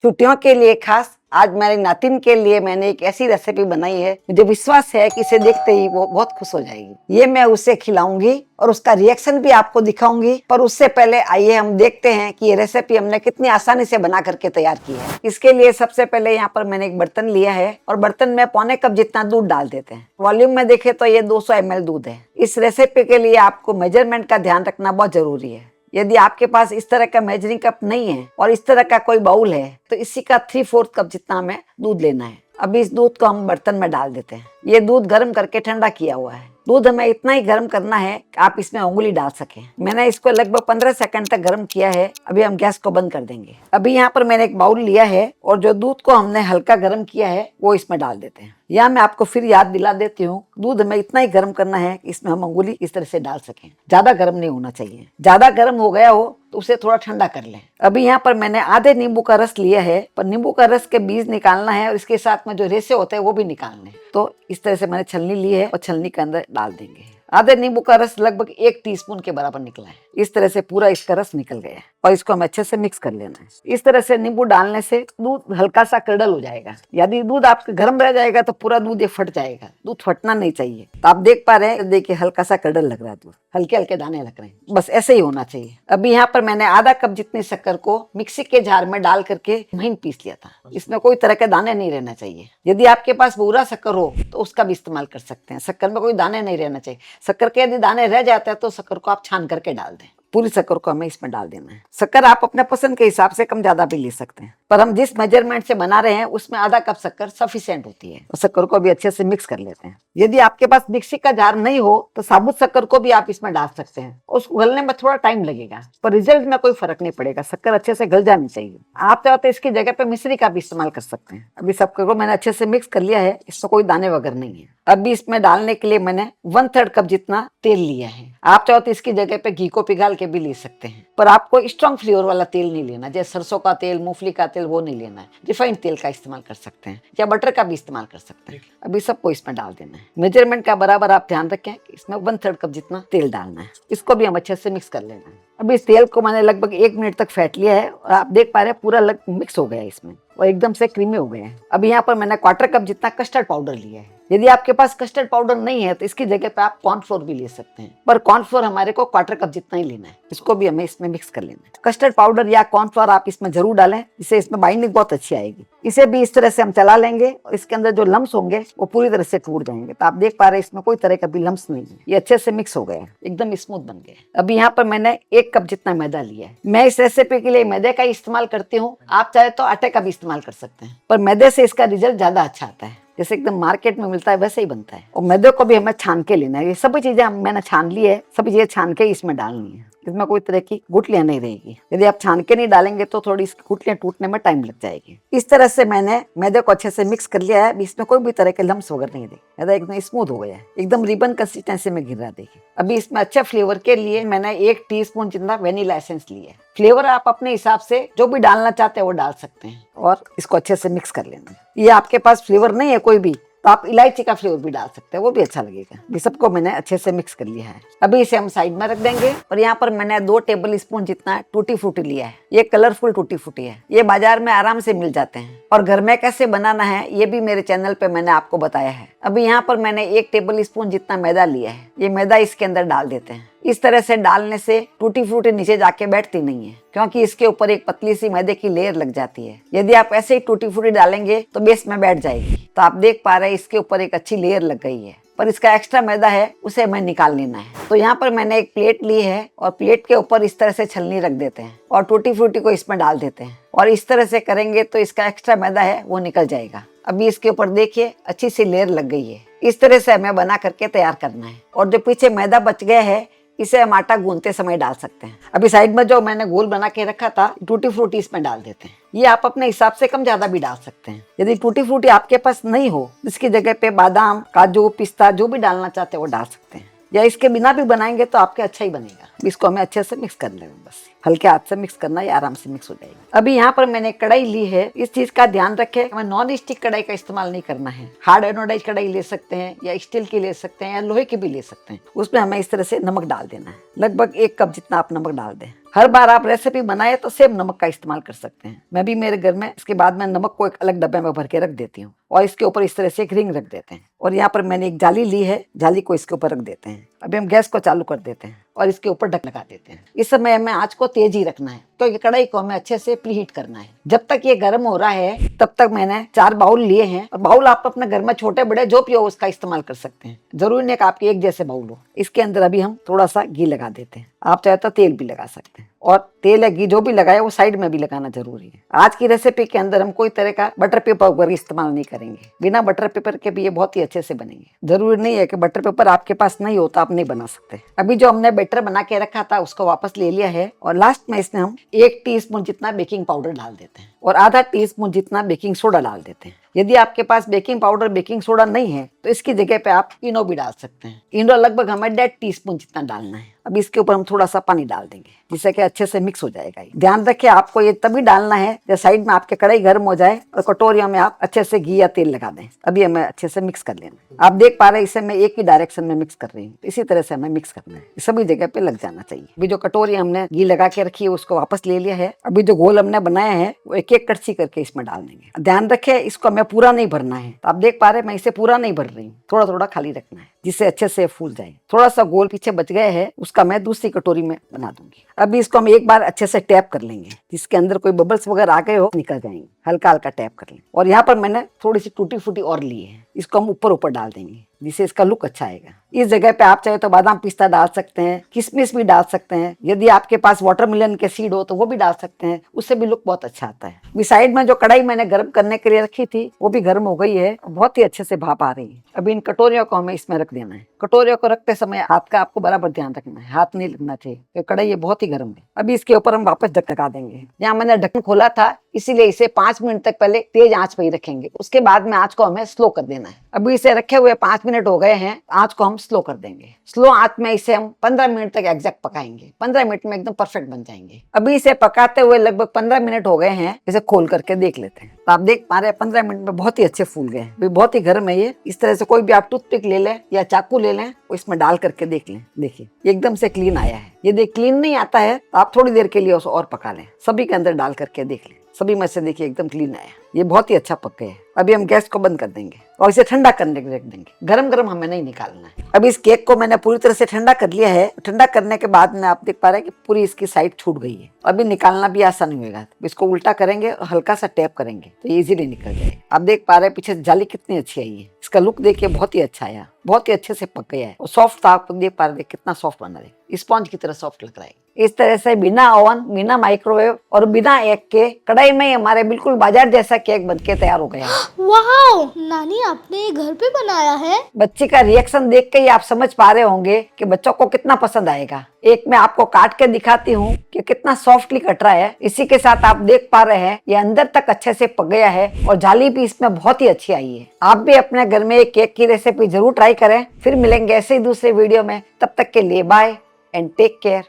छुट्टियों के लिए खास आज मेरे नातिन के लिए मैंने एक ऐसी रेसिपी बनाई है, मुझे विश्वास है कि इसे देखते ही वो बहुत खुश हो जाएगी। ये मैं उसे खिलाऊंगी और उसका रिएक्शन भी आपको दिखाऊंगी। पर उससे पहले आइए हम देखते हैं कि ये रेसिपी हमने कितनी आसानी से बना करके तैयार की है। इसके लिए सबसे पहले यहाँ पर मैंने एक बर्तन लिया है और बर्तन में पौने कप जितना दूध डाल देते हैं। वॉल्यूम में देखे तो ये 200 ml दूध है। इस रेसिपी के लिए आपको मेजरमेंट का ध्यान रखना बहुत जरूरी है। यदि आपके पास इस तरह का मेजरिंग कप नहीं है और इस तरह का कोई बाउल है तो इसी का 3/4 कप जितना हमें दूध लेना है। अब इस दूध को हम बर्तन में डाल देते हैं। ये दूध गर्म करके ठंडा किया हुआ है। दूध हमें इतना ही गर्म करना है कि आप इसमें उंगली डाल सकें। मैंने इसको लगभग 15 सेकंड तक गर्म किया है। अभी हम गैस को बंद कर देंगे। अभी यहाँ पर मैंने एक बाउल लिया है और जो दूध को हमने हल्का गर्म किया है वो इसमें डाल देते हैं। या मैं आपको फिर याद दिला देती हूँ, दूध हमें इतना ही गर्म करना है कि इसमें हम उंगली इस तरह से डाल सकें। ज्यादा गर्म नहीं होना चाहिए। ज्यादा गर्म हो गया हो तो उसे थोड़ा ठंडा कर लें। अभी यहाँ पर मैंने आधे नींबू का रस लिया है, पर नींबू का रस के बीज निकालना है और इसके साथ में जो रेशे होते हैं वो भी निकालने हैं। तो इस तरह से मैंने छलनी ली है और छलनी के अंदर डाल देंगे। आधे नींबू का रस लगभग 1 टीस्पून के बराबर निकला है। इस तरह से पूरा इसका रस निकल गया है और इसको हम अच्छे से मिक्स कर लेना है। इस तरह से नींबू डालने से दूध हल्का सा कडल हो जाएगा। यदि दूध आपके गर्म रह जाएगा तो पूरा दूध ये फट जाएगा। दूध फटना नहीं चाहिए। तो आप देख पा रहे हैं, देखिए हल्का सा कडल लग रहा है, दूध हल्के हल्के दाने लग रहे हैं, बस ऐसे ही होना चाहिए। अभी यहाँ पर मैंने आधा कप जितनी शक्कर को मिक्सी के जार में डाल करके महीन पीस लिया था। इसमें कोई तरह के दाने नहीं रहना चाहिए। यदि आपके पास भूरा शक्कर हो तो उसका भी इस्तेमाल कर सकते हैं। शक्कर में कोई दाने नहीं रहना चाहिए। शक्कर के यदि दाने रह जाते हैं तो शक्कर को आप छान करके डाल दें। पूरी शक्कर को हमें इसमें डाल देना है। शक्कर आप अपने पसंद के हिसाब से कम ज्यादा भी ले सकते हैं, पर हम जिस मेजरमेंट से बना रहे हैं उसमें आधा कप शक्कर सफिशिएंट होती है। और शक्कर को भी अच्छे से मिक्स कर लेते हैं। यदि आपके पास मिक्सी का जार नहीं हो तो साबुत शक्कर को भी आप इसमें डाल सकते हैं। उसको गलने में थोड़ा टाइम लगेगा पर रिजल्ट में कोई फर्क नहीं पड़ेगा। शक्कर अच्छे से गल जानी चाहिए। आप चाहो तो इसकी जगह पे मिश्री का भी इस्तेमाल कर सकते हैं। अभी शक्कर को मैंने अच्छे से मिक्स कर लिया है। इसमें कोई दाने वगैरह नहीं है। अभी इसमें डालने के लिए मैंने 1/3 कप जितना तेल लिया है। आप चाहो तो इसकी जगह पे घी को पिघाल के भी ले सकते हैं, पर आपको स्ट्रॉन्ग फ्लेवर वाला तेल नहीं लेना। जैसे सरसों का तेल, मूंगफली का तेल, वो नहीं लेना है। रिफाइंड तेल का इस्तेमाल कर सकते हैं या बटर का भी इस्तेमाल कर सकते हैं। अभी सबको इसमें डाल देना है। मेजरमेंट का बराबर आप ध्यान रखें कि इसमें 1/3 कप जितना तेल डालना है। इसको भी हम अच्छे से मिक्स कर लेना है। अभी इस तेल को मैंने लगभग 1 मिनट तक फेंट लिया है और आप देख पा रहे हैं पूरा मिक्स हो गया है इसमें और एकदम से क्रीमी हो गए हैं। अभी यहाँ पर मैंने 1/4 कप जितना कस्टर्ड पाउडर लिया है। यदि आपके पास कस्टर्ड पाउडर नहीं है तो इसकी जगह पे आप कॉर्नफ्लोर भी ले सकते हैं, पर कॉर्नफ्लोर हमारे को 1/4 कप जितना ही लेना है। इसको भी हमें इसमें मिक्स कर लेना है। कस्टर्ड पाउडर या कॉर्नफ्लोर आप इसमें जरूर डालें, इससे इसमें बाइंडिंग बहुत अच्छी आएगी। इसे भी इस तरह से हम चला लेंगे और इसके अंदर जो लम्स होंगे वो पूरी तरह से टूट जाएंगे। तो आप देख पा रहे हैं इसमें कोई तरह का भी लम्स नहीं है। ये अच्छे से मिक्स हो गए, एकदम स्मूथ बन गए। अभी यहाँ पर मैंने 1 कप जितना मैदा लिया है। मैं इस रेसिपी के लिए मैदे का इस्तेमाल करती हूँ। आप चाहे तो आटे का भी इस्तेमाल कर सकते हैं, पर मैदे से इसका रिजल्ट ज्यादा अच्छा आता है। जैसे एकदम मार्केट में मिलता है वैसे ही बनता है। और मैदे को भी हमें छान के लेना है। ये सभी चीजें मैंने छान ली है। सभी चीजें छान के इसमें डालनी है। इसमें कोई तरह की गुठलियां नहीं रहेगी। यदि आप छान के नहीं डालेंगे तो थोड़ी इसकी गुठलियां टूटने में टाइम लग जाएगी। इस तरह से मैंने मैदे को अच्छे से मिक्स कर लिया है। इसमें कोई भी तरह के लम्स वगैरह नहीं रहे। मैदा एकदम स्मूथ हो गया है, एकदम रिबन कंसिस्टेंसी में गिर रहा है। देखिए अभी इसमें अच्छे फ्लेवर के लिए मैंने 1 टीस्पून जितना वेनिला एसेंस लिया है। फ्लेवर आप अपने हिसाब से जो भी डालना चाहते हैं वो डाल सकते हैं और इसको अच्छे से मिक्स कर लेना है। ये आपके पास फ्लेवर नहीं है कोई भी तो आप इलायची का फ्लेवर भी डाल सकते हैं, वो भी अच्छा लगेगा। ये सबको मैंने अच्छे से मिक्स कर लिया है। अभी इसे हम साइड में रख देंगे और यहाँ पर मैंने 2 टेबल स्पून जितना टूटी फ्रूटी लिया है। ये कलरफुल टूटी फ्रूटी है। ये बाजार में आराम से मिल जाते हैं और घर में कैसे बनाना है ये भी मेरे चैनल पे मैंने आपको बताया है। अभी यहाँ पर मैंने 1 टेबल स्पून जितना मैदा लिया है। ये मैदा इसके अंदर डाल देते हैं। इस तरह से डालने से टूटी फ्रूटी नीचे जाके बैठती नहीं है, क्योंकि इसके ऊपर एक पतली सी मैदे की लेयर लग जाती है। यदि आप ऐसे ही टूटी फ्रूटी डालेंगे तो बेस में बैठ जाएगी। तो आप देख पा रहे हैं इसके ऊपर एक अच्छी लेयर लग गई है, पर इसका एक्स्ट्रा मैदा है उसे हमें निकाल लेना है। तो यहाँ पर मैंने एक प्लेट ली है और प्लेट के ऊपर इस तरह से छलनी रख देते हैं और टूटी फ्रूटी को इसमें डाल देते हैं और इस तरह से करेंगे तो इसका एक्स्ट्रा मैदा है वो निकल जाएगा। अभी इसके ऊपर देखिए अच्छी सी लेयर लग गई है। इस तरह से हमें बना करके तैयार करना है और जो पीछे मैदा बच गया है इसे हम आटा गूंथते समय डाल सकते हैं। अभी साइड में जो मैंने गोल बना के रखा था टूटी फ्रूटी इसमें डाल देते हैं। ये आप अपने हिसाब से कम ज्यादा भी डाल सकते हैं। यदि टूटी फ्रूटी आपके पास नहीं हो इसकी जगह पे बादाम, काजू, पिस्ता जो भी डालना चाहते हैं वो डाल सकते हैं, या इसके बिना भी बनाएंगे तो आपके अच्छा ही बनेगा। इसको हमें अच्छे से मिक्स कर लेंगे बस। हल्के हाथ से मिक्स करना, ये आराम से मिक्स हो जाएगी। अभी यहाँ पर मैंने कढ़ाई ली है। इस चीज का ध्यान रखें, हमें नॉन स्टिक कढ़ाई का इस्तेमाल नहीं करना है। हार्ड एनोडाइज कढ़ाई ले सकते हैं, या स्टील की ले सकते हैं, या लोहे की भी ले सकते हैं। उसमें हमें इस तरह से नमक डाल देना है। लगभग 1 कप जितना आप नमक डाल दें। हर बार आप रेसिपी बनाए तो सेम नमक का इस्तेमाल कर सकते हैं। मैं भी मेरे घर में इसके बाद में नमक को एक अलग डब्बे में भर के रख देती हूँ, और इसके ऊपर इस तरह से एक रिंग रख देते हैं। और यहाँ पर मैंने एक जाली ली है, जाली को इसके ऊपर रख देते हैं। अभी हम गैस को चालू कर देते हैं और इसके ऊपर ढक लगा देते हैं। इस समय हमें आंच को तेज ही रखना है, तो ये कढ़ाई को हमें अच्छे से प्रीहीट करना है। जब तक ये गर्म हो रहा है तब तक मैंने 4 बाउल लिए हैं, और बाउल आप अपने घर में छोटे बड़े जो भी हो उसका इस्तेमाल कर सकते हैं। जरूरी नहीं कि आपके एक जैसे बाउल हो। इसके अंदर अभी हम थोड़ा सा घी लगा देते हैं, आप चाहे तो तेल भी लगा सकते हैं, और तेल या घी जो भी लगाए वो साइड में भी लगाना जरूरी है। आज की रेसिपी के अंदर हम कोई तरह का बटर पेपर वगैरह इस्तेमाल नहीं करेंगे। बिना बटर पेपर के भी ये बहुत ही अच्छे से बनेंगे। जरूरी नहीं है कि बटर पेपर आपके पास नहीं हो तो आप नहीं बना सकते। अभी जो हमने बैटर बना के रखा था उसको वापस ले लिया है, और लास्ट में इसमें हम 1 टीस्पून जितना बेकिंग पाउडर डाल देते हैं, और आधा टीस्पून जितना बेकिंग सोडा डाल देते हैं। यदि आपके पास बेकिंग पाउडर बेकिंग सोडा नहीं है तो इसकी जगह पे आप इनो भी डाल सकते हैं। इनो लगभग हमें 1.5 टीस्पून जितना डालना है। अब इसके ऊपर हम थोड़ा सा पानी डाल देंगे, जिससे कि अच्छे से मिक्स हो जाएगा। ध्यान रखिए, आपको ये तभी डालना है जब साइड में आपके कढ़ाई गर्म हो जाए और कटोरियों में आप अच्छे से घी या तेल लगा दें। अभी हमें अच्छे से मिक्स कर लेना। आप देख पा रहे हैं इसे मैं एक ही डायरेक्शन में मिक्स कर रही हूँ। इसी तरह से हमें मिक्स करना है, सभी जगह पे लग जाना चाहिए। अभी जो कटोरी हमने घी लगा के रखी है उसको वापस ले लिया है। अभी जो घोल हमने बनाया है वो एक एक कड़छी करके इसमें डाल देंगे। ध्यान रखे, इसको हमें पूरा नहीं भरना है। तो आप देख पा रहे हैं मैं इसे पूरा नहीं भर रही हूँ, थोड़ा थोड़ा खाली रखना है, जिससे अच्छे से फूल जाए। थोड़ा सा गोल पीछे बच गए हैं, उसका मैं दूसरी कटोरी में बना दूंगी। अभी इसको हम एक बार अच्छे से टैप कर लेंगे, जिसके अंदर कोई बबल्स वगैरह आ गए हो निकल जाएंगे। हल्का हल्का टैप कर लें। और यहाँ पर मैंने थोड़ी सी टूटी फूटी और ली है, इसको हम ऊपर ऊपर डाल देंगे, जिससे इसका लुक अच्छा आएगा। इस जगह पे आप चाहे तो बादाम पिस्ता डाल सकते हैं, किशमिश भी डाल सकते हैं। यदि आपके पास वाटरमेलन के सीड हो तो वो भी डाल सकते हैं, उससे भी लुक बहुत अच्छा आता है। अभी साइड में जो कढ़ाई मैंने गर्म करने के लिए रखी थी वो भी गर्म हो गई है, बहुत ही अच्छे से भाप आ रही है। अभी इन कटोरियों को हमें इसमें रख देना है। कटोरियों को रखते समय हाथ का आपको बराबर ध्यान रखना है, हाथ नहीं लगना चाहिए क्योंकि कढ़ाई ये बहुत ही गर्म है। अभी इसके ऊपर हम वापस ढक्कन लगा देंगे। यहाँ मैंने ढक्कन खोला था इसीलिए इसे 5 मिनट तक पहले तेज आंच पे ही रखेंगे, उसके बाद में आंच को हमें स्लो कर देना है। अभी इसे रखे हुए 5 मिनट हो गए हैं, आंच को हम स्लो कर देंगे। स्लो आंच में इसे हम 15 मिनट तक एग्जैक्ट पकाएंगे। 15 मिनट में एकदम परफेक्ट बन जाएंगे। अभी इसे पकाते हुए लगभग 15 मिनट हो गए हैं, इसे खोल करके देख लेते हैं। तो आप देख पा रहे हैं 15 मिनट में बहुत ही अच्छे फूल गए हैं। बहुत ही गर्म है ये। इस तरह से कोई भी आप टूथपिक ले लें या चाकू ले लें, इसमें डाल करके देख लें। देखिए एकदम से क्लीन आया है। यदि क्लीन नहीं आता है तो आप थोड़ी देर के लिए उसे और पका लें, सभी के अंदर डाल करके देख लें। सभी में से देखिए एकदम क्लीन आया, ये बहुत ही अच्छा पक गया है। अभी हम गैस को बंद कर देंगे और इसे ठंडा करने के लिए रख देंगे। गरम गरम हमें नहीं निकालना है। अभी इस केक को मैंने पूरी तरह से ठंडा कर लिया है। ठंडा करने के बाद में आप देख पा रहे हैं कि पूरी इसकी साइड छूट गई है। अभी निकालना भी आसान होगा। इसको उल्टा करेंगे और हल्का सा टैप करेंगे तो इजीली निकल जाएगा। आप देख पा रहे हैं पीछे जाली कितनी अच्छी आई है। इसका लुक देखिए बहुत ही अच्छा आया, बहुत ही अच्छे से पक गया है और सॉफ्ट था। आप देख पा रहे हैं कितना सॉफ्ट बना है, स्पॉन्ज की तरह सॉफ्ट लग रहा है। इस तरह से बिना ओवन, बिना माइक्रोवेव और बिना एग के कढ़ाई में हमारे बिल्कुल बाजार जैसा केक बनके तैयार हो गया। वाओ, नानी आपने ये घर पे बनाया है? बच्ची का रिएक्शन देख के ही आप समझ पा रहे होंगे कि बच्चों को कितना पसंद आएगा। एक मैं आपको काट के दिखाती हूँ कि कितना सॉफ्टली कट रहा है। इसी के साथ आप देख पा रहे हैं ये अंदर तक अच्छे से पक गया है और जाली भी इसमें बहुत ही अच्छी आई है। आप भी अपने घर में एक केक की रेसिपी जरूर ट्राई करें। फिर मिलेंगे ऐसे ही दूसरे वीडियो में। तब तक के लिए बाय एंड टेक केयर।